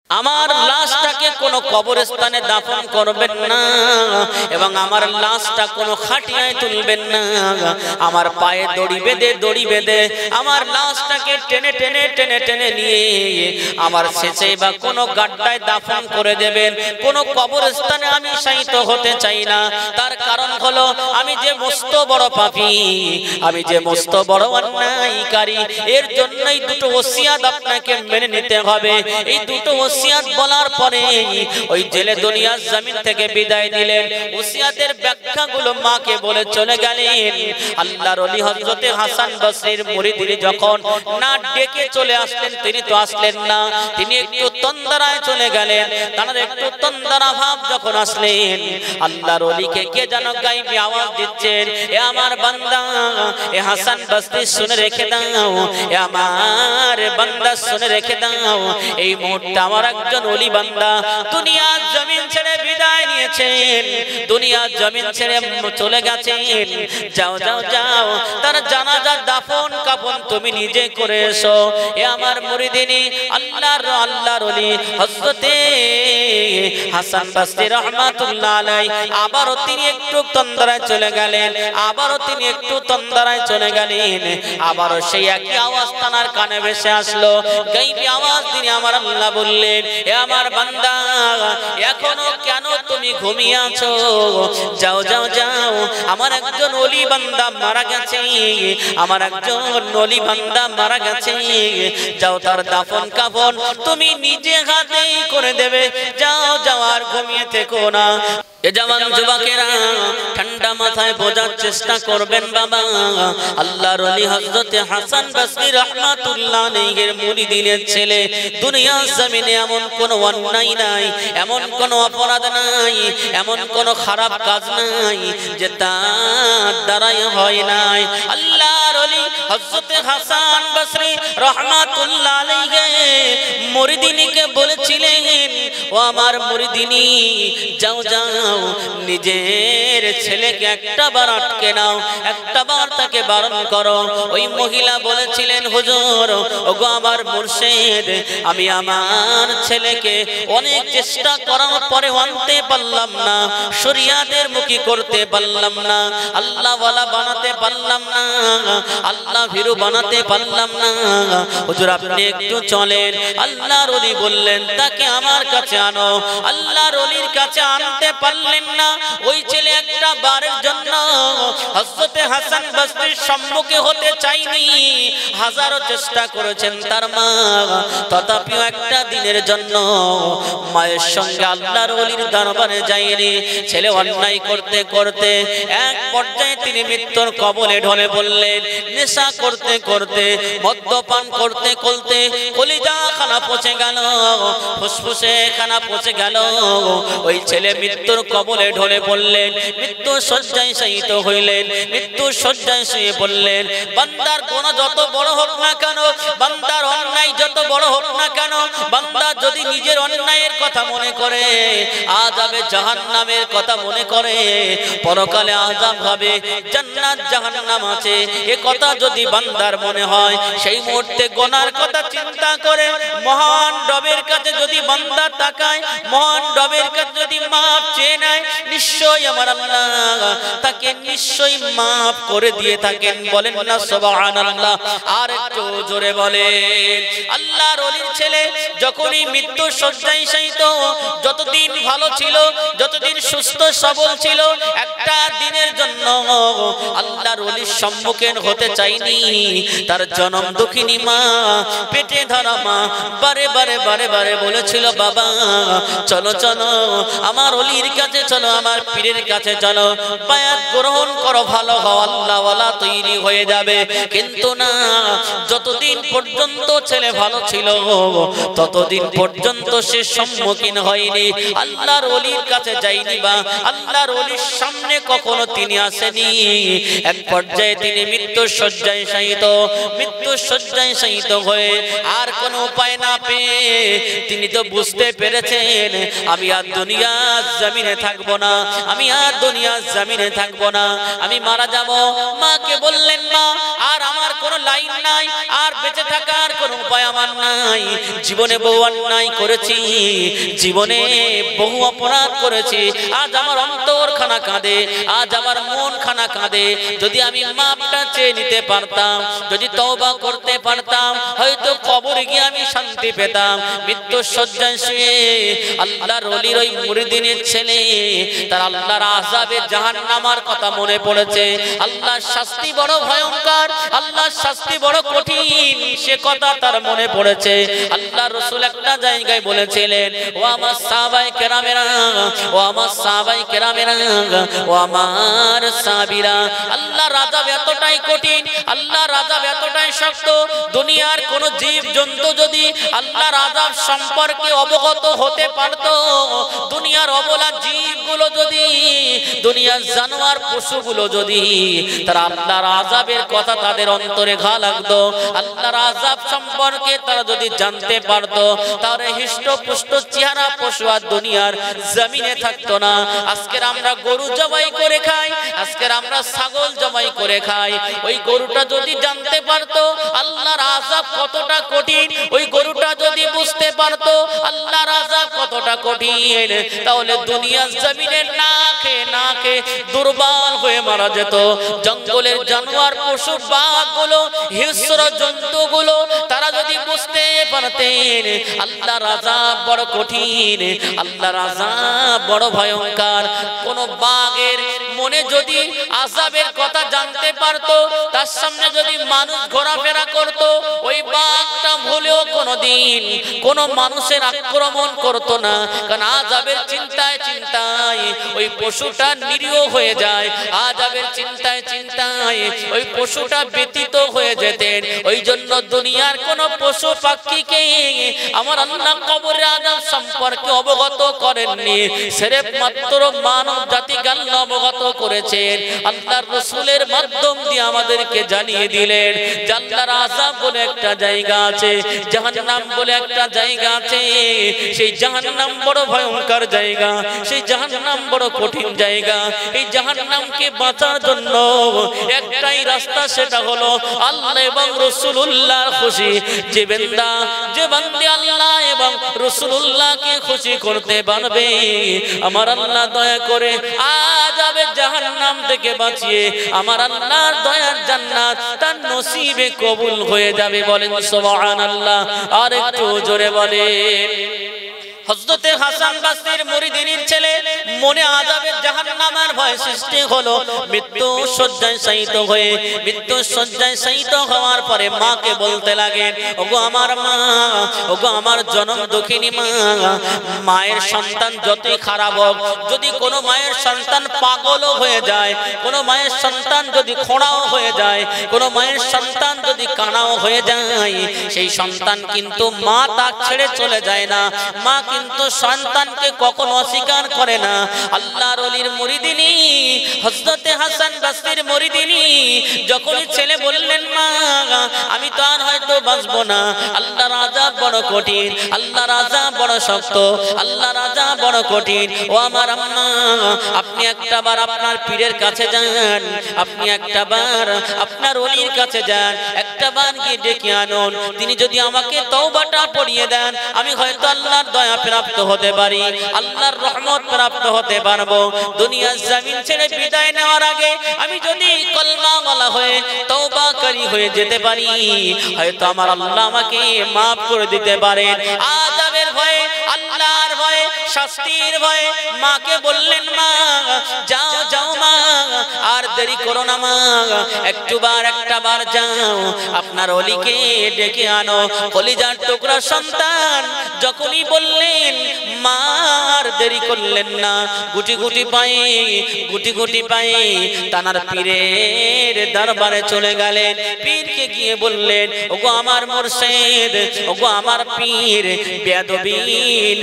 আমার লাশটাকে কোনো কবরস্থানে দাফন করবেন না এবং আমার লাশটা কোনো খাটিয়ায় তুলবেন না। আমার পায়ে দড়ি বেঁধে আমার লাশটাকে টেনে টেনে টেনে টেনে নিয়ে আমার শেষে বা কোনো গাড্ডায় দাফন করে দেবেন। কোনো কবরস্থানে আমি শায়িত হতে চাই না। তার কারণ হলো আমি যে মস্ত বড় পাপী, আমি যে মস্ত বড় অন্যায়কারী। এর জন্যই দুটো ওসিয়াত আপনাকে মেনে নিতে হবে। এই দুটো ওসিয়াত বলার পরে ওই জেলে দুনিয়ার জমিন থেকে বিদায় নিলেন। ওসিয়াতের ব্যাখ্যাগুলো মাকে বলে চলে গেলেন। আল্লাহর ওলি হযরতে হাসান বসরির মুরিদ যখন না ডেকে চলে আসলেন, তিনি তো আসলেন না, তিনি একটু তন্দ্রায় চলে গেলেন। তার একটু তন্দ্রা ভাব যখন আসলেন, আল্লাহর ওলিকে কে যেন গায়েবী আওয়াজ দিচ্ছেন, এ আমার বান্দা, এ হাসান বসরি শুনে রেখে দাও, এ আমার বান্দা শুনে রেখে দাও, এই মুহূর্তে আমার একজন ওলি বান্দা দুনিয়ার জমিন ছেড়ে বিদায় নিয়েছেন, দুনিয়ার জমিন ছেড়ে চলে গেছেন। যাও যাও যাও, তার জানাজার দাফন কাফন তুমি নিজে করে এসো। এ আমার মুরিদিনী আল্লাহর ওলি হযরতে হাসান বসরি রাহমাতুল্লাহ আলাইহি আবারও তিনি একটু তন্দ্রায় চলে গেলেন, আবারও তিনি একটু তন্দ্রায় চলে গেলেন। আবারও সেই একই আওয়াজ তার কানে ভেসে আসলো, গায়েবী আওয়াজ। তিনি আমার আল্লাহ বললেন, এ আমার বান্দা, এখনো কেন তুমি ঘুমিয়ে আছো? যাও যাও যাও, আমার একজন ওলি বান্দা মারা গেছে, আমার একজন ওলি বান্দা মারা গেছে। যাও, তার দাফন কাফন তুমি নিজে হাতেই করে দেবে। যাও যাও, আর ঘুমিয়ে থেকো না। এ জওয়ান যুবকেরা ঠান্ডা মাথায় বোঝার চেষ্টা করবেন বাবা। আল্লাহর ওলি হযরতে হাসান বসরি রাহমাতুল্লাহ আলাইহির মুরিদের ছেলে। দুনিয়ার জমিনে এমন কোনো অন্যায় নাই, এমন কোনো অপরাধ নাই, এমন কোনো খারাপ কাজ নাই যে তার দ্বারাই হয় নাই। আল্লাহর ওলি হযরতে হাসান বসরি রাহমাতুল্লাহ আলাইহি মুরিদিনীকে বলেছিলেন, ও আমার মুরিদিনী, যাও যাও, নিজের ছেলেকে একটা বার আটকে নাও, একটা বার তাকে বারণ করো। ওই মহিলা বলেছিলেন, হুজুর, ওগো আমার মুর্শিদ, আমি আমার ছেলেকে অনেক চেষ্টা করার পরে আনতে পারলাম না, শরিয়াতের মুখী করতে পারলাম না, আল্লাহ ওয়ালা বানাতে পারলাম না, আল্লাহ ভীরু বানাতে পারলাম না। হুজুর, আপনি একটু চলেন। আল্লাহর ওলি বললেন, তাকে আমার কাছে আনো। আল্লাহর ওলির কাছে আনতে পারলেন না। ওই ছেলে একটা বারের জন্য হযরতে হাসান বসরির সম্মুখে হতে চাইনি। হাজারো চেষ্টা করেছেন তার মা, তথাপিও একটা দিনের জন্য মায়ের সঙ্গে আল্লাহর ওলির দরবারে যায়নি। ছেলে অন্যায় করতে করতে এক পর্যায়ে তিনি মৃত্যুর কবলে ঢলে পড়লেন। নেশা করতে করতে, মদ্যপান করতে করতে কলিজা খানা পচে গেল, ফুসফুসে খানা পচে গেল। ওই ছেলে মৃত্যুর কবলে ঢলে পড়লেন, মৃত্যু শয্যায় শায়িত হইলেন, মৃত্যু শয্যায় শুয়ে পড়লেন। বান্দার গুনাহ যত বড় হোক না কেন, বান্দার অন্যায় যত বড় হোক না কেন, বান্দা যদি নিজের অন্যায়ের কথা মনে করে, আযাবে জাহান্নামের কথা মনে করে, পরকালে আযাব হবে, জান্নাত জাহান্নাম আছে, এ কথা যদি বান্দার মনে হয়, সেই মুহূর্তে গুনার কথা চিন্তা করে মহান রবের কাছে যদি বান্দা তাকায়, মহান রবের কাছে যদি মাফ চেয়ে নেয়, নিশ্চয়ই আমার আল্লাহ তাকে নিশ্চয়ই মাফ করে দিয়ে থাকেন। বলেন না সুবহানাল্লাহ? আর একটু জোরে বলেন। আল্লাহর ওলির ছেলে যখনই মৃত্যু শয্যায় শায়িত, যতদিন ভালো ছিল, যতদিন সুস্থ সবল ছিল, একটা দিনের জন্য আল্লাহর ওলির সম্মুখীন হতে চাইনি। তার জনম দুঃখিনী মা, পেটে ধরা মা বারে বারে বারে বারে বলেছিল, বাবা চলো চলো, আমার ওলির কাছে চলো, আমার পীরের কাছে চলো, বায়াত গ্রহণ করো, ভালো হও, আল্লাহ ওয়ালা তৈরি হয়ে যাবে। কিন্তু না, যতদিন পর্যন্ত ছেলে ভালো ছিল, ততদিন পর্যন্ত সে সম্মুখীন হয়নি, আল্লাহর ওলির কাছে যায়নি, বা আল্লাহর ওলির সামনে কখনো তিনি আসেনি। এক পর্যায়ে তিনি মৃত্যু শয্যায় শায়িত, মৃত্যু শয্যায় শায়িত হয়ে আর কোনো উপায় না পেয়ে তিনি তো বুঝতে পেরেছেন, আমি আর দুনিয়ার জমিনে থাকবো না, আমি আর দুনিয়ার জমিনে থাকবো না, আমি মারা যাব। মাকে বললেন, মা, আর আমার কোনো লাইন নাই, আর বেঁচে থাকার কোনো উপায় আমার অন্যায়, জীবনে বহু অন্যায় করেছি, জীবনে বহু অপরাধ করেছি। আজ আমার অন্তর খানা কাঁদে, আজ আমার মন খানা কাঁদে। যদি আমি মাপটা চেয়ে নিতে পারতাম, যদি তওবা করতে পারতাম, হয়তো কবরে গিয়ে আমি শান্তি পেতাম। মৃত্যুর শয্যায় শুয়ে আল্লাহর ওলির ওই মুরিদিনের ছেলে তার আল্লাহর আযাবে জাহান্নামের কথা মনে পড়েছে। আল্লাহর শাস্তি বড় ভয়ঙ্কর, আল্লাহর শাস্তি বড় কঠিন, সে কথা তার মনে পড়েছে। আল্লাহর রাসূল একটা জায়গায় বলেছিলেন, ও আমার সাহাবায়ে কেরামেরা, ও আমার সাহাবায়ে কেরামেরা, ও আমার সাহাবীরা, আল্লাহর আযাব এতটাই কঠিন, আল্লাহর আযাব এতটাই শক্ত, দুনিয়ার কোন জীব জন্তু যদি আল্লাহর আযাব সম্পর্কে অবগত হতে পারত, দুনিয়ার অবলা জীবগুলো যদি, দুনিয়ার জানোয়ার পশুগুলো যদি তারা আল্লাহর আযাবের কথা তাদের অন্তরে ঘা লাগতো, আল্লাহর আযাব সম্পর্কে তারা যদি জানতে পারত, তাহলে হৃষ্টপুষ্ট চেহারা পশু আর দুনিয়ার জমিনে থাকতো না। আজকের আমরা গরু জবাই করে খাই, আজকের আমরা ছাগল জবাই করে খাই। ওই গরুটা যদি জানতে পারতো আল্লাহর আযাব কতটা কঠিন, ওই গরুটা যদি বুঝতে পারতো আল্লাহর আযাব কতটা কঠিন, তাহলে দুনিয়ার জমিনে না খেয়ে দুর্বল হয়ে মারা যেত। জঙ্গলের জানোয়ার পশু বাঘগুলো, হিংস্র জন্তুগুলো তারা যদি বুঝতে পারতেন আল্লাহর আযাব বড় কঠিন, আল্লাহর আযাব বড় ভয়ঙ্কর। কোন বাঘের মনে যদি আযাবের কথা জানতে পারতো, তার সামনে যদি মানুষ ঘোরাফেরা করত, ওই বাঘটা ভুলেও কোনোদিন কোন মানুষের আক্রমণ করতো না, কারণ আযাবের চিন্তায় চিন্তায় ওই পশুটা নিরীহ হয়ে যায়, আযাবের চিন্তায় চিন্তায় ওই পশুটা ব্যতীত হয়ে যেতেন। ওই জন্য দুনিয়ার কোন পশু পাখিকে আমার আল্লাহ কবরের আযাব সম্পর্কে অবগত করেননি, সির্ফ মাত্র মানব জাতিকে আল্লাহ অবগত করেছেন। আল্লাহর রাসূলের মাধ্যম দিয়ে আমাদেরকে জানিয়ে দিলেন যে আল্লাহর আযাব বলে একটা জায়গা আছে, জাহান্নাম বলে একটা জায়গা আছে। সেই জাহান্নাম বড় ভয়ঙ্কর জায়গা, সেই জাহান্নাম বড় কঠিন জায়গা। এই জাহান্নামকে বাঁচার জন্য একটাই রাস্তা, সেটা হলো আল্লাহ এবং রাসূলুল্লাহর খুশি। যে বান্দা, যে বান্দি আল্লাহ এবং রাসূলুল্লাহকে খুশি করতে পারবে, আমার আল্লাহ দয়া করে আযাবের জাহান্নাম থেকে বাঁচিয়ে আমার আল্লাহর দয়ার জান্নাত তার নসিবে কবুল হয়ে যাবে। বলেন সুবহানাল্লাহ। আর একটু জোরে বলেন। হযরতে হাসান বসরির মুরিদিনের ছেলে মনে আযাবের জাহান্নামের ভয় সৃষ্টি হলো। মৃত্যু শয্যায় শায়িত হয়ে, মৃত্যু শয্যায় শায়িত হওয়ার পরে মাকে বলতে লাগেন, ওগো আমার মা, ওগো আমার জনম দুঃখিনী মা, মায়ের সন্তান যতই খারাপ হোক, যদি কোনো মায়ের সন্তান পাগলও হয়ে যায়, কোনো মায়ের সন্তান যদি খোঁড়াও হয়ে যায়, কোনো মায়ের সন্তান যদি কানাও হয়ে যায়, সেই সন্তান কিন্তু মা তাক ছেড়ে চলে যায় না, মা কিন্তু সন্তানকে কখনো অস্বীকার করে না। আল্লাহর ওলির মুরিদিনী হযরতে হাসান বসরির মুরিদিনী যখনই ছেলে বললেন, মা আমি তো আর হয়তো বাঁচবো না, আল্লাহর আযাব বড় কঠিন, আল্লাহর আযাব বড় শক্ত, আল্লাহর আযাব বড় কঠিন। ও আমার আম্মা, আপনি একটাবার আপনার পীরের কাছে যান, আপনি একটাবার আপনার ওলির কাছে যান, একটাবার গিয়ে ডেকে আনুন। তিনি যদি আমাকে তওবাটা পড়িয়ে দেন, আমি হয়তো আল্লাহর দয়া প্রাপ্ত হতে পারি, আল্লাহর রহমত প্রাপ্ত হতে পারবো। দুনিয়ার জমিন ছেড়ে বিদায় নেওয়ার আগে আমি যদি কলমা ওয়ালা হয়ে তওবাকারী হয়ে যেতে পারি, হয়তো আমার আল্লাহ আমাকে maaf করে দিতে পারেন। আযাবের ভয়ে, আল্লাহর ভয়ে, শাস্তির ভয়ে মাকে বললেন, মা যাও যাও মা, আর দেরি করো না মা, একটাবার যাও, আপনার ওলিকে ডেকে আনো। কলিজার টুকরা সন্তান যখনই বললেন, মা আর দেরি করলেন না, গুটি গুটি পায়ে তানার পীরের দরবারে চলে গেলেন। পীরকে গিয়ে বললেন, ওগো আমার মুর্শিদ, ওগো আমার পীর, বেয়াদবি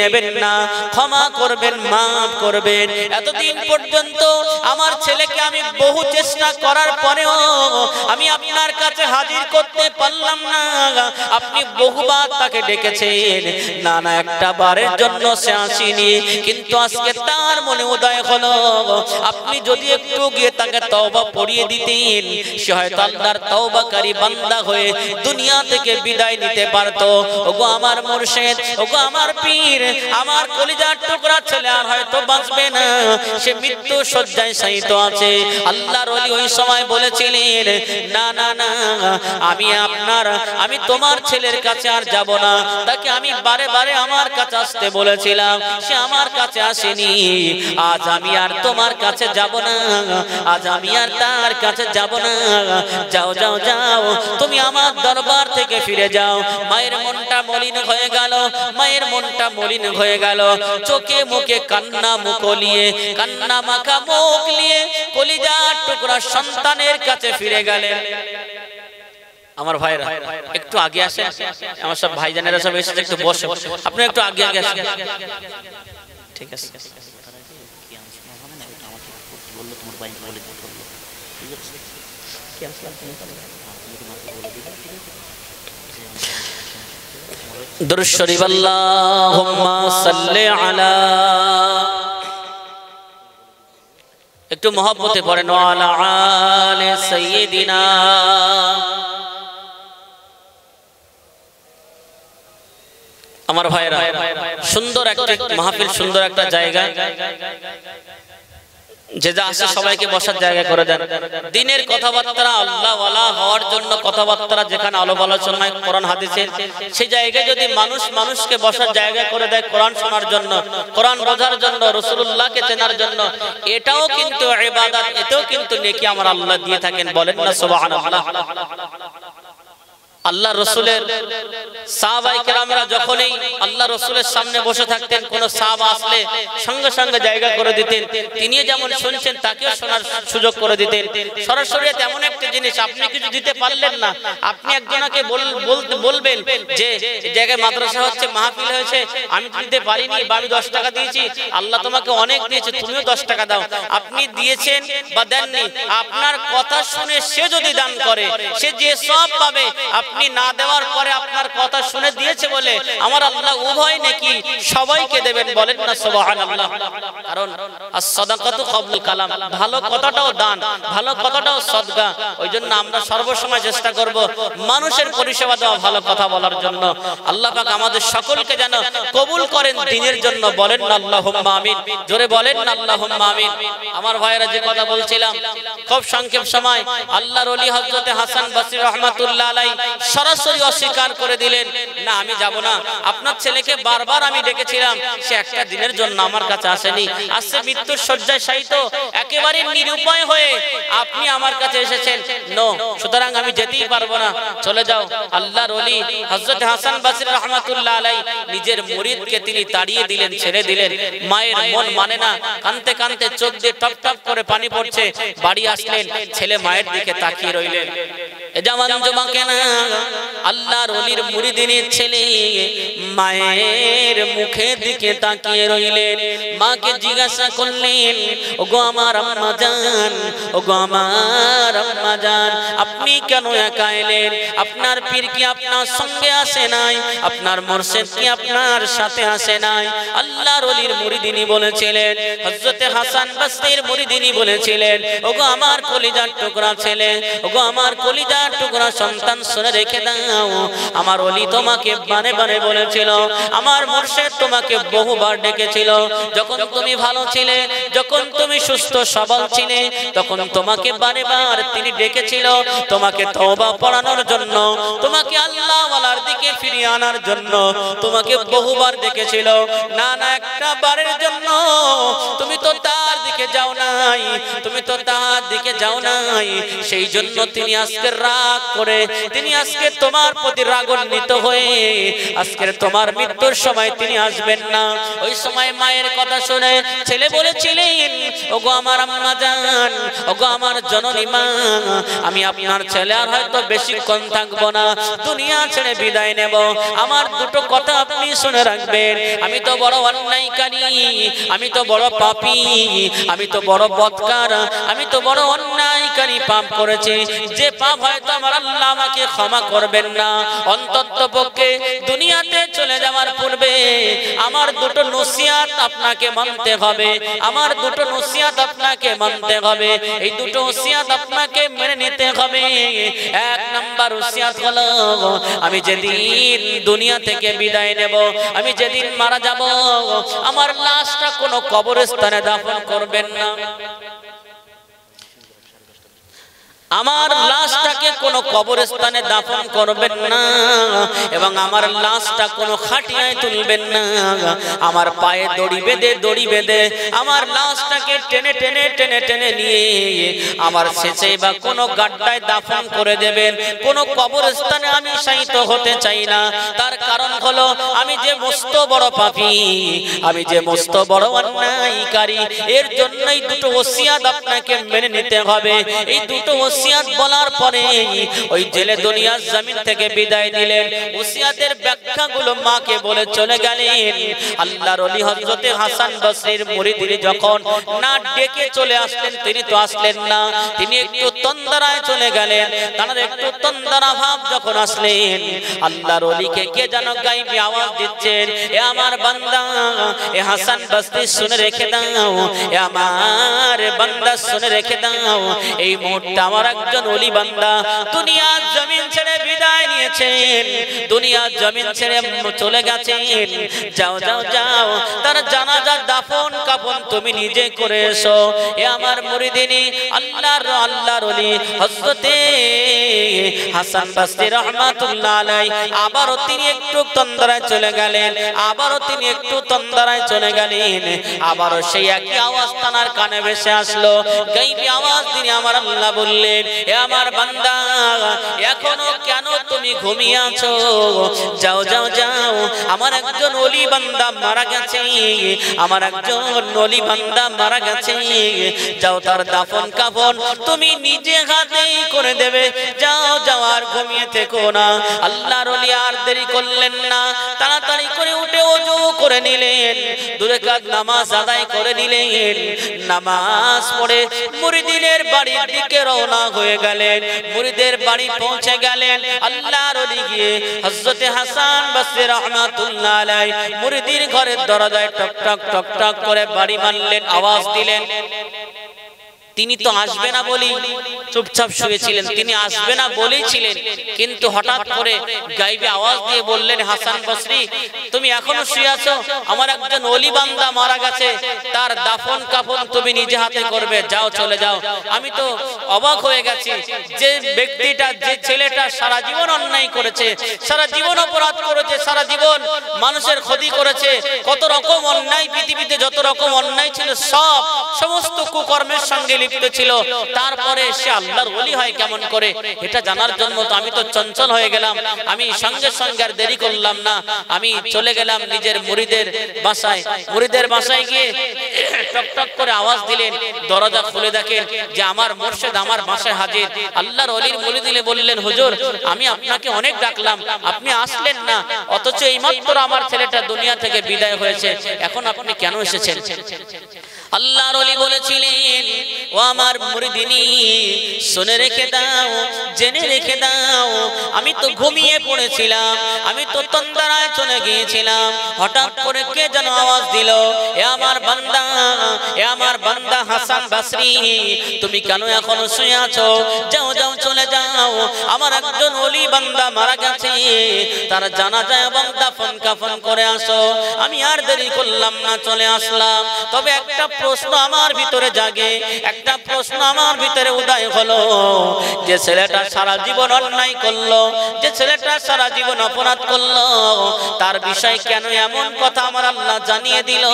নেবেন না, ক্ষমা করবেন, maaf করবেন। এতদিন পর্যন্ত আমার ছেলেকে আমি বহু চেষ্টা করার পরেও আমি আপনার কাছে হাজির করতে পারলাম না। আপনি বহুবার তাকে ডেকেছেন, না না একটা বারের জন্য সে আসেনি। কিন্তু আজকে তার মনে উদয় হলো, আপনি যদি একটু গিয়ে তাকে তওবা পড়িয়ে দিতেন, সে হয়তো আল্লাহর তওবাকারী বান্দা হয়ে দুনিয়া থেকে বিদায় নিতে পারতো। ওগো আমার মুর্শিদ, ওগো আমার পীর, আমার কলিজার টুকরা ছেলে আর হয়তো বাঁচবে না, সে মৃত্যু শয্যায় শায়িত আছে। আল্লাহর ওলি ওই সময় বলেছিলেন, না না না, আমি তোমার ছেলের কাছে আর যাব না। তাকে আমি বারে বারে আমার কাছে আসতে বলেছিলাম, সে আমার কাছে আসেনি। আজ আমি আর তোমার কাছে যাব না, আজ আমি আর তার কাছে যাব না। যাও যাও যাও, তুমি আমার দরবার থেকে ফিরে যাও। মায়ের মনটা মলিন হয়ে গেল, মায়ের মনটা মলিন হয়ে গেল। চোখে মুখে কান্না মুখলিয়ে, কান্না মাখা মুখ নিয়ে কলিজার টুকরা সন্তানের কাছে ফিরে গেলেন। আমার ভাইরা একটু আগে আসে, আমার সব ভাইজানেরা সব এসেছে, একটু বসে, আপনি একটু আগে আগে আসেন। ঠিক আছে, দুরূদ শরীফ আল্লাহুম্মা সাল্লি আলা, একটু মহব্বতে পড়েন, ওয়া আলা আলি সাইয়্যিদিনা। আমার ভাইরা সুন্দর একটা মাহফিল, সুন্দর একটা জায়গা, যে যা আসে সবাইকে বসার জায়গা করে দেন। দিনের কথাবার্তা, আল্লাহ ওয়ালা হওয়ার জন্য কথাবার্তা যেখানে আলাপ আলোচনা হয় কোরআন হাদিসের, সেই জায়গায় যদি মানুষকে বসার জায়গা করে দেয় কোরআন শোনার জন্য, কোরআন বোঝার জন্য, রাসূলুল্লাহকে চেনার জন্য, এটাও কিন্তু ইবাদত, এটাও কিন্তু নেকি আমার আল্লাহ দিয়ে থাকেন। বলেন না সুবহানাল্লাহ। আল্লাহ রসুলের সাহাবায়ে কেরামরা যখনই আল্লাহ রসুলের সামনে বসে থাকতেন, কোন সাহাবা আসলে সঙ্গে সঙ্গে জায়গা করে দিতেন। তিনি যেমন শুনছেন তাকেও শোনার সুযোগ করে দিতেন। সরাসরি এমন একটা জিনিস, আপনি কিছু দিতে পারলেন না, আপনি একজনকে বলবেন যে জায়গায় মাদ্রাসা হচ্ছে, মাহফিল হয়েছে, আমি দিতে পারিনি বা আমি 10 টাকা দিয়েছি, আল্লাহ তোমাকে অনেক দিয়েছে, তুমিও 10 টাকা দাও। আপনি দিয়েছেন বা দেননি, আপনার কথা শুনে সে যদি দান করে, সে যে সব পাবে, আপনি না দেওয়ার পরে আপনার কথা শুনে দিয়েছে বলে আমার আল্লাহ উভয় নেকি সবাইকে দেবেন। বলেন না সুবহানাল্লাহ। কারণ as-সাদাকাতু ক্বাবলুল কালাম, ভালো কথাটাও দান, ভালো কথাটাও সদকা। ওইজন্য আমরা সর্বসময় চেষ্টা করব মানুষের পরিষেবা দেওয়া, ভালো কথা বলার জন্য। আল্লাহ পাক আমাদের সকলকে যেন কবুল করেন দ্বীনের জন্য। বলেন না আল্লাহুম্মা আমিন, জোরে বলেন না আল্লাহুম্মা আমিন। আমার ভাইরা যে কথা বলছিলাম, খুব সংক্ষেপ সময় আল্লাহর ওলি হযরত হাসান বসরি রাহমাতুল্লাহ আলাইহি সরাসরি অস্বীকার করে দিলেন, না আমি যাব না। আপনার ছেলেকে বারবার আমি ডেকেছিলাম, সে একটা দিনের জন্য আমার কাছে আসেনি, আসছে মৃত্যুর শয্যায় শায়িত, একেবারে নিরুপায় হয়ে আপনি আমার কাছে এসেছেন, নো, সুতরাং আমি যেতেই পারবো না, চলে যাও। আল্লাহর ওলি হযরত হাসান বসরি রাহমাতুল্লাহ আলাইহি নিজের মুরিদকে তিনি তাড়িয়ে দিলেন, ছেড়ে দিলেন। মায়ের মন মানে না, কাঁদতে কাঁদতে চোখ দিয়ে টপ টপ করে পানি পড়ছে। বাড়ি আসলেন, ছেলে মায়ের দিকে তাকিয়ে রইলেন। জামান জমাকে না, আল্লাহর ওলির মুরিদিনের ছেলে মায়ের মুখের দিকে তাকিয়ে রইলেন। মাকে জিজ্ঞাসা করলেন, ওগো আমার আম্মা জান, ওগো আমার আম্মা জান, আপনি কেন একা এলেন? আপনার পীর কি আপনার সঙ্গে আসে নাই? আপনার মুর্শিদ কি আপনার সাথে আসে নাই? আল্লাহর ওলির মুরিদিনী বলেছিলেন, হযরত হাসান বসরির মুরিদিনী বলেছিলেন, ওগো আমার কলিজার টুকরা ছেলে, ওগো আমার কলিজার টুকরা সন্তান, শুনে রেখে দাও, আমার ওলি তোমাকে বারে বারে বলেছিল, আমার মুর্শিদ তোমাকে বহুবার ডেকেছিল, যখন তুমি ভালো ছিলে, যখন তুমি সুস্থ সবল ছিলে, তখন তোমাকে বারে বার তিনি ডেকেছিল, তোমাকে তওবা পড়ানোর জন্য, তোমাকে আল্লাহ ওয়ালার দিকে ফিরিয়ে আনার জন্য, তোমাকে বহুবার ডেকেছিল। না না, একটা বারের জন্য তুমি তো তার দিকে যাও নাই, তুমি তো তার দিকে যাও নাই। সেই জন্য তিনি আজকে রাগ করে, তিনি আজকে তোমার প্রতি রাগান্বিত হয়ে আজকের তোমার মৃত্যুর সময় তিনি আসবেন না। ওই সময় মায়ের কথা শুনে ছেলে বলেছিলেন, ওগো আমার আম্মা জান, ওগো আমার জননী মা, আমি আপনার ছেলে আর হয়তো বেশিক্ষণ থাকবো না, দুনিয়া ছেড়ে বিদায় নেব। আমার দুটো কথা আপনি শুনে রাখবেন, আমি তো বড় অন্যায়কারী, আমি তো বড় পাপী, আমি তো বড় বদকার, আমি তো বড় অন্যায়কারী, পাপ করেছি, যে পাপ হয়তো আমার আল্লাহ আমাকে ক্ষমা করবেন না। অন্ততপক্ষে দুনিয়াতে চলে যাওয়ার পূর্বে আমার দুটো নসিহত আপনাকে মানতে হবে, আমার দুটো নসিহত আপনাকে মানতে হবে, এই দুটো নসিহত আপনাকে মেনে নিতে হবে। এক নাম্বার নসিহত হলো, আমি যেদিন দুনিয়া থেকে বিদায় নেব, আমি যেদিন মারা যাব, আমার লাশটা কোনো কবরস্থানে দাফন করবেন না। আমার লাশটাকে কোনো কবরস্থানে দাফন করবেন না এবং আমার লাশটা কোনো খাটিয়ায় তুলবেন না। আমার পায়ে দড়ি বেঁধে আমার লাশটাকে টেনে টেনে টেনে টেনে নিয়ে আমার শেষে বা কোনো গাড্ডায় দাফন করে দেবেন। কোনো কবরস্থানে আমি শায়িত হতে চাই না। তার কারণ হলো, আমি যে মস্ত বড় পাপী, আমি যে মস্ত বড় অন্যায়কারী। এর জন্যই দুটো ওসিয়াত আপনাকে মেনে নিতে হবে। এই দুটো ওসিয়াত বলার পরে ওই জেলে দুনিয়ার জমিন থেকে বিদায় নিলেন। ওসিয়াতের ব্যাখ্যাগুলো মাকে বলে চলে গেলেন। আল্লাহর ওলি হযরতে হাসান বসরির মুরিদরা যখন না ডেকে চলে আসলেন, তিনি তো আসলেন না, তিনি একটু তন্দ্রায় চলে গেলেন। তার একটু তন্দ্রা ভাব যখন আসলেন, আল্লাহর ওলিকে কে যেন গায়বী আওয়াজ দিচ্ছেন, এ আমার বান্দা, এ হাসান বসরি শুনে রেখে দাও, এ আমার বান্দা শুনে রেখে দাও, এই মুহূর্তে আমার একজন ওলি বান্দা দুনিয়ার জমিন ছেড়ে বিদায় নিয়েছেন, দুনিয়ার জমিন ছেড়ে চলে গেছেন। যাও যাও যাও, তার জানাজার দাফন কাফন তুমি নিজে করে এসো। এ আমার মুরিদিনী, আল্লাহর ওলি হযরতে হাসান বসরি রাহমাতুল্লাহ আলাইহি আবারও তিনি একটু তন্দ্রায় চলে গেলেন, আবারও তিনি একটু তন্দ্রায় চলে গেলেন। আবারও সেই একই আওয়াজ তার কানে ভেসে আসলো, গায়বী আওয়াজ। তিনি আমার আল্লাহ বললেন, এ আমার বান্দা, এখনো কেন তুমি ঘুমিয়ে আছো? যাও যাও যাও, আমার একজন ওলি বান্দা মারা গেছে, আমার একজন ওলি বান্দা মারা গেছে। যাও, তার দাফন কাফন তুমি নিজে হাতেই করে দেবে। যাও যাও, আর ঘুমিয়ে থেকো না। আল্লাহর ওলি আর দেরি করলেন না, তাড়াতাড়ি করে উঠে ওযু করে নিলেন, 2 রাকাত নামাজ আদায় করে নিলেন। নামাজ পড়ে মুরিদিনের বাড়ির দিকে রওনা হয়ে গেলেন। মুরিদের বাড়ি পৌঁছে গেলেন। আল্লাহর ওলি গিয়ে হযরতে হাসান বসরি রাহমাতুল্লাহ আলাইহি মুরিদের ঘরের দরজায় টক টক টক টক করে বাড়ি মারলেন, আওয়াজ দিলেন। তিনি তো আসবে না বলেই চুপচাপ শুয়েছিলেন, তিনি আসবে না বলেই ছিলেন, কিন্তু হঠাৎ করে গায়বী আওয়াজ দিয়ে বললেন, হাসান বসরি, তুমি এখনো শুয়ে আছো? আমার একজন ওলি বান্দা মারা গেছে, তার দাফন কাফন তুমি নিজে হাতে করবে। যাও, চলে যাও। আমি তো অবাক হয়ে গেছি, যে ব্যক্তিটা, যে ছেলেটা সারা জীবন অন্যায় করেছে, সারা জীবন অপরাধ করেছে, সারা জীবন মানুষের ক্ষতি করেছে, কত রকম অন্যায়, পৃথিবীতে যত রকম অন্যায় ছিল সমস্ত কুকর্মের সঙ্গে লিপ্ত ছিল, তারপরে সে আল্লাহর ওলি হয় কেমন করে? এটা জানার জন্য তো আমি তো চঞ্চল হয়ে গেলাম। আমি সঙ্গে সঙ্গে আর দেরি করলাম না, আমি চলে গেলাম নিজের মুরিদের বাসায়। মুরিদের বাসায় গিয়ে টক টক করে আওয়াজ দিলেন, দরজা খুলে দেখেন যে আমার মুর্শিদ আমার বাসায় হাজির। আল্লাহর ওলির মুরিদ দিলে বললেন, হুজুর, আমি আপনাকে অনেক ডাকলাম, আপনি আসলেন না, অথচ এইমাত্র আমার ছেলেটা দুনিয়া থেকে বিদায় হয়েছে, এখন আপনি কেন এসেছেন? আল্লাহর ওলি বলেছিলেন, ও আমার মুরিদিনী, শুনে রেখে দাও, জেনে রেখে দাও, আমি তো ঘুমিয়ে পড়েছিলাম, আমি তো তন্দ্রায় চলে গিয়েছিলাম। হঠাৎ করে কে যেন আওয়াজ দিল, এ আমার বান্দা, এ আমার বান্দা হাসান বসরি, তুমি কেন এখনো শুয়ে আছো? যাও যাও, চলে যাও, আমার একজন ওলি বান্দা মারা গেছে, তার জানাজা এবং দাফন কাফন করে আসো। আমি আর দেরি করলাম না, চলে আসলাম। তবে একটা প্রশ্ন আমার ভিতরে জাগে, একটা প্রশ্ন আমার ভিতরে উদয় হলো, যে ছেলেটা সারা জীবন অন্যায় করলো, যে ছেলেটা সারা জীবন অপরাধ করলো, তার বিষয় কেন এমন কথা আমার আল্লাহ জানিয়ে দিল?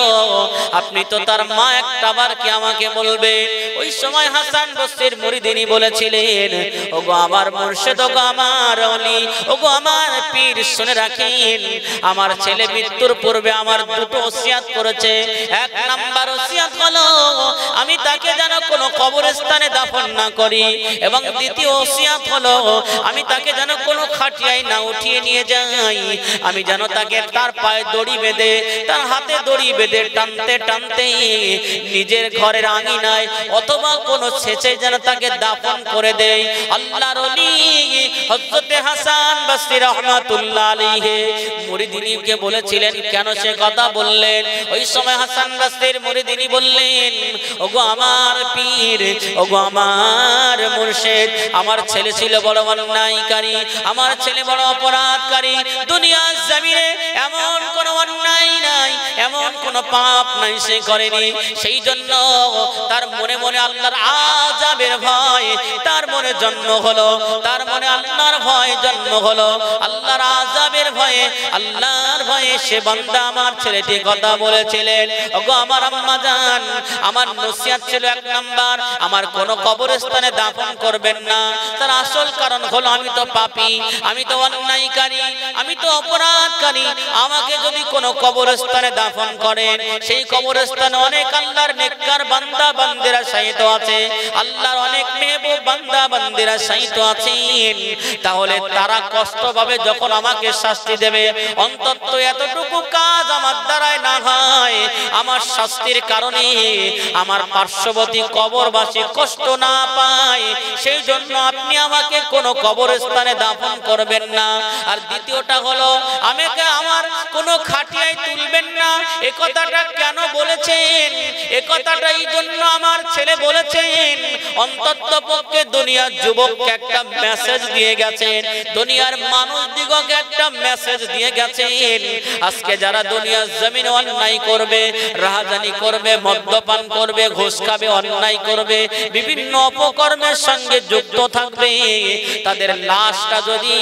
আপনি তো তার মা, একটা বার কি আমাকে বলবে, ওই সময় হাসান বসরির মুরিদিনী বলেছিলেন, ওগো আমার মুর্শিদ, ওগো আমার ওলি, ওগো আমার পীর, শুনে রাখেন আমার ছেলে মৃত্যুর পূর্বে আমার দুটো ওসিয়াত করেছে। এক নাম্বার ওসিয়াত হলো আমি তাকে যেন কোনো কবরস্থানে দাফন না করি, এবং দ্বিতীয় ওসিয়াত হলো আমি তাকে যেন কোনো খাটিয়ায় না উঠিয়ে নিয়ে যাই, আমি যেন তাকে তার পায়ে দড়ি বেঁধে, তার হাতে দড়ি বেঁধে টানতে টানতে নিজের ঘরের আঙিনায় অথবা কোনো ছেঁচে যেন তাকে দাফন করে দেয়। আল্লাহর ওলি হযরতে হাসান বসরি রাহমাতুল্লাহ আলাইহি মুরিদিনীকে বলেছিলেন, কেন সে কথা বললেন? ওই সময় হাসান বসরির মুরিদিনী বললেন, ওগো আমার পীর, ওগো আমার মুর্শিদ, আমার ছেলে ছিল বড় অন্যায়কারী, আমার ছেলে বড় অপরাধকারী, দুনিয়ার জমিনে এমন কোন অন্যায় নাই, এমন কোন পাপ নাই সে করেনি। সেই জন্য তার মনে মনে আল্লাহর আযাবের ভয় তার মনে জন্ম হলো, তার মনে আল্লাহর ভয় জন্ম হলো। আল্লাহর আযাবের ভয়ে, আল্লাহর ভয়ে সে বান্দা আমার ছেলেটি কথা বলেছিলেন। ওগো আমার আম্মা জান, আমার নসিহত ছিল এক নাম্বার, আমার কোন কবরস্থানে দাফন করবেন না। তার আসল কারণ হলো আমি তো পাপী, আমি তো অন্যায়কারী, আমি তো অপরাধকারী। আমাকে যদি কোনো কবরস্থানে দাফন করেন, সেই কবরস্থানে অনেক আল্লাহর নেককার বান্দা বান্দিরা শায়িত আছে, আল্লাহর অনেক মেহবুব বান্দা বান্দিরা শায়িত আছেন, তাহলে তারা কষ্ট পাবে যখন আমাকে শাস্তি দেবে। অন্তত এতটুকু কাজ আমার দ্বারায় না হয়, আমার শাস্তির কারণে আমার পার্শ্ববর্তী কবরবাসী কষ্ট না পায়, সেই জন্য আপনি আমাকে কোনো কবরস্থানে দাফন করবেন না। আর দ্বিতীয়টা হলো আমাকে আমার কোনো খাটিয়ায় তুলবেন না। এ কথাটা কেন বলেছেন? এ কথাটা এই জন্য আমার ছেলে বলেছেন, অন্তত পক্ষে দুনিয়ার যুবককে একটা মেসেজ দিয়ে গেছেন, দুনিয়ার মানুষ দিগকে একটা মেসেজ দিয়ে গেছেন। আজকে যারা দুনিয়ার জমিনে অন্যায় করবে, রাহাজানি করবে, মদ্যপান করবে, ঘুষ খাবে, অন্যায় করবে, বিভিন্ন অপকর্মের সঙ্গে যুক্ত থাকবে, তাদের লাশটা যদি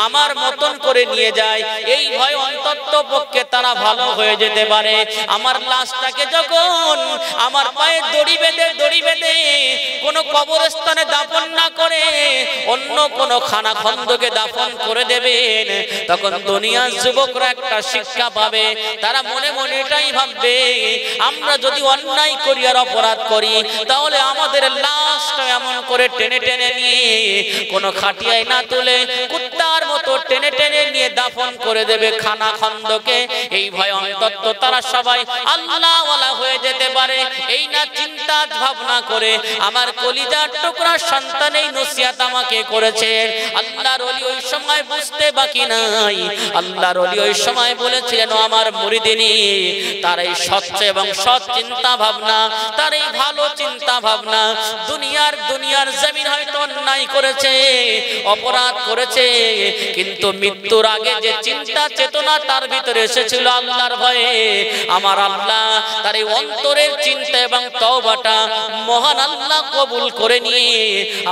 আমার মতন করে নিয়ে যায়, এই ভয় অন্তত পক্ষে তারা ভালো হয়ে যেতে পারে। আমার লাশটাকে যখন আমার পায়ে দড়ি বেঁধে কোনো কবরস্থানে দাফন না করে অন্য কোনো খানা খন্দকে দাফন করে দেবেন, তখন দুনিয়ার যুবকরা একটা শিক্ষা পাবে। তারা মনে মনে এটাই ভাববে, আমরা যদি অন্যায় করি আর অপরাধ করি, তাহলে আমাদের লাশটা এমন করে টেনে টেনে নিয়ে কোনো খাটিয়ায় না তুলে কুত্তার মতো টেনে টেনে নিয়ে দাফন করে দেবে খানা খন্দকে। এই ভয় অন্তত তারা সবাই আল্লাহওয়ালা হয়ে যেতে পারে। এই না চিন্তা ভাবনা করে আমার কলিজার টুকরা সন্তান এই নসিহত আমাকে করেছে। আল্লাহর ওলি ওই সময় বুঝতে বাকি নাই, আল্লাহর ওলি ওই সময় বলেছিলেন, আমার মুরিদিনী, তার এই স্বচ্ছ এবং সৎ চিন্তা ভাবনা, তার এই ভালো চিন্তা ভাবনা, দুনিয়ার জমিন হয়তো অন্যায় করেছে, অপরাধ করেছে, কিন্তু মৃত্যুর আগে যে চিন্তা চেতনা তার ভিতরে এসেছিল আল্লাহর ভয়ে, আমার আল্লাহ তার এই অন্তরের চিন্তা এবং তওবাটা মহান আল্লাহ কবুল করে নিয়ে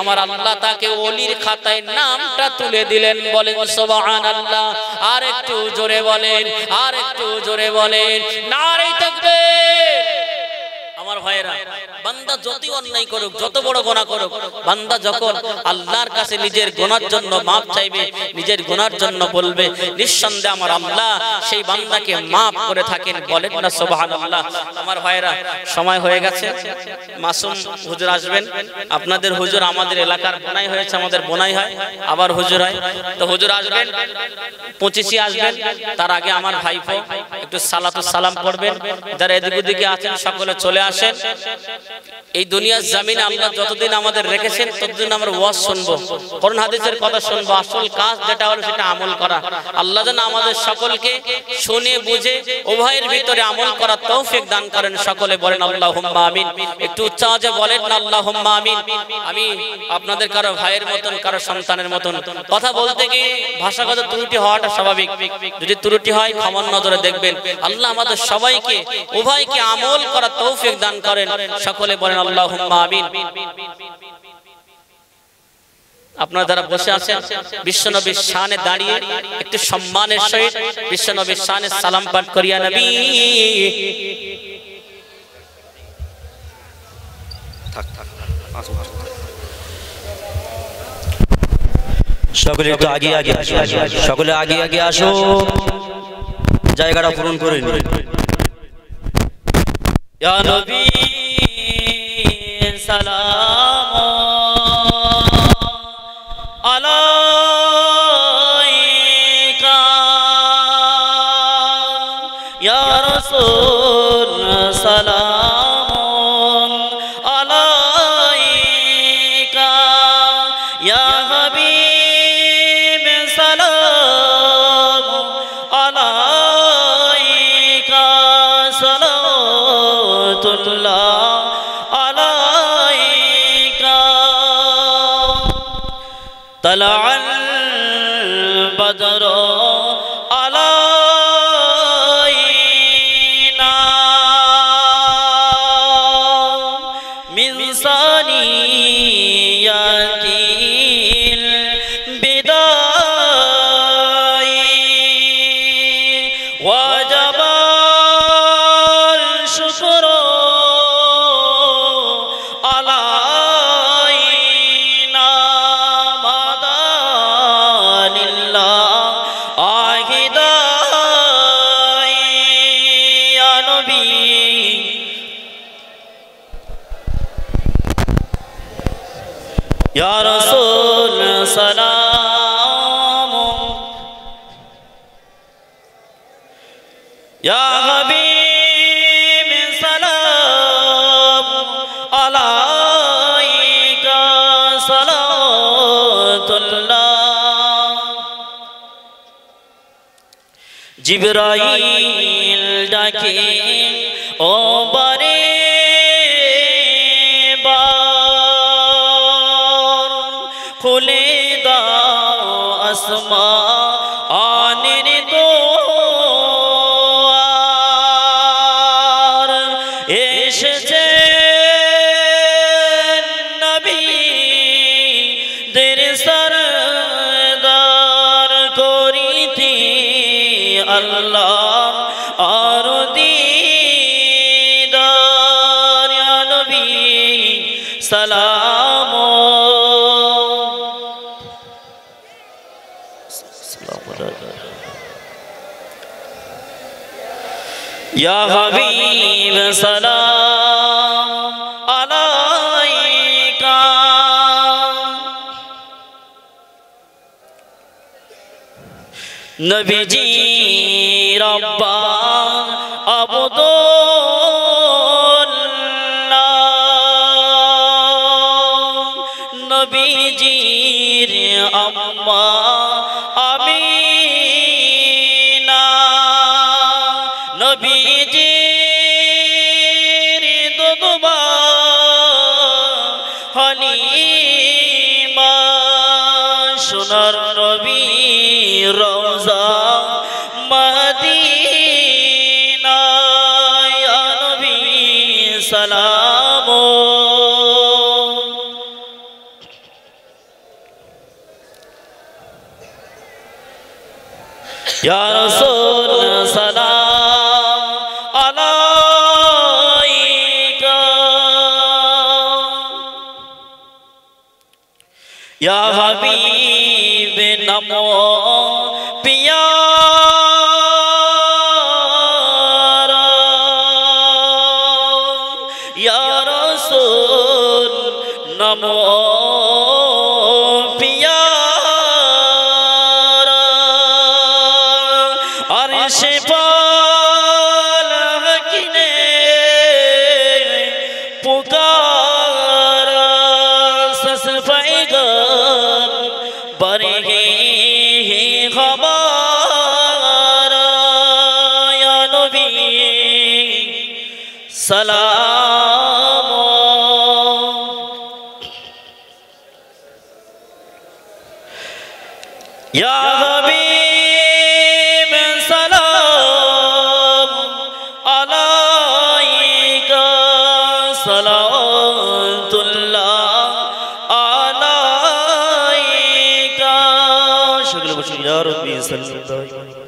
আমার আল্লাহ তাকে ওলির খাতায় নামটা তুলে দিলেন। বলেন সুবহানাল্লাহ। আর একটু জোরে বলেন, আর একটু জোরে বলেন, নারে তাকবীর। আমার ভাইরা, বান্দা যতই অন্যায় করুক, যত বড় গুনাহ করুক, বান্দা যখন আল্লাহর কাছে নিজের গুনার জন্য মাপ চাইবে, নিজের গুনার জন্য বলবে, নিঃসন্দেহে আমার আল্লাহ সেই বান্দাকে মাপ করে থাকেন। বলেন না সুবহানাল্লাহ। আমার ভাইরা, সময় হয়ে গেছে, মাসুম হুজুর আসবেন। আপনাদের হুজুর আমাদের এলাকার বোনাই হয়েছে, আমাদের বোনাই হয়, আবার হুজুর হয়, তো হুজুর আসবেন, 25 আসবেন। তার আগে আমার ভাইপো একটু সালাতু সালাম পড়বেন। যারা এদিক ওদিকে আছেন সকলে চলে আসেন। এই দুনিয়ার জমিনে আল্লাহ যতদিন আমাদের রেখেছেন ততদিন আমরা ওয়াজ শুনবো, কোরআন হাদিসের কথা শুনবো। আসল কাজ যেটা হলো সেটা আমল করা। আল্লাহ যেন আমাদের সকলকে শুনে বুঝে উভয়ের ভিতরে আমল করার তৌফিক দান করেন। সকলে বলেন আল্লাহুম্মা আমিন। একটু উচ্চ আওয়াজে বলেন না আল্লাহুম্মা আমিন। আমি আপনাদের কারো ভাইয়ের মতন, কারো সন্তানের মতন কথা বলতে গিয়ে ভাষাগত ত্রুটি হওয়াটা স্বাভাবিক। যদি ত্রুটি হয় ক্ষমার নজরে দেখবেন। আল্লাহ আমাদের সবাইকে উভয়কে আমল করার তৌফিক দান করেন। সকলে বলেন আল্লাহুম্মা আমিন। আপনারা যারা বসে আছেন বিশ্বনবীর শানে দাঁড়িয়ে একটু সম্মানের সহিত বিশ্বনবীর শানে সালাম পাঠ করিয়া নবী। সকলে একটু আগে আগে আসো, সকলে আগে আগে আসো, জায়গাটা পূরণ করে নিন। ইয়া নবী সালাম আলাইকা, ইয়া রাসূল সালাম আলাইকা, ইয়া হাবিব সালাম আলাইকা, সালাতুল্লাহ আলাইকা। তালাআল বদরু আলাইনা মিন সানিয়াতিল বিদাই ওয়াজাবাল শুকরু আলাইনা মাদালিল্লাহ আহিদাই। ইয়া নবী ইয়া রাসূল সালাম, ইয়া হাবিব সালাম আলাইকা, সালাতুল্লাহ। জিবরাইল ডাকে ও বারে বার, খুলে দাও আসমানের দুয়ার। এসেছে নবীদের সরদার, করিতে আল্লাহ আর দিদার। ইয়া নবী সালাম ইয়া হাবিব সালাম আলাইকা। নবীজি রব্বা আবদুল্লাহ, নবীজির আম্মা আমিনা, নবীজির দুধবা হালিমা, সোনার নবী রওজা মদিনা। ইয়া নবী সালাম, ইয়া রাসূল সালাম আলাইকা, ইয়া হাবিব নমো পিয়ারা, ইয়া রাসূল নমো পিয়ারা। আরশে পাল হকিনে পুকারা, সস पैगम बरगे ही खबारा। या नबी सलाम, या हबीब सलाम अलैका, सलातुल्लाह अलैका। शुक्र या रब्बी सल्लल्लाहु अलैहि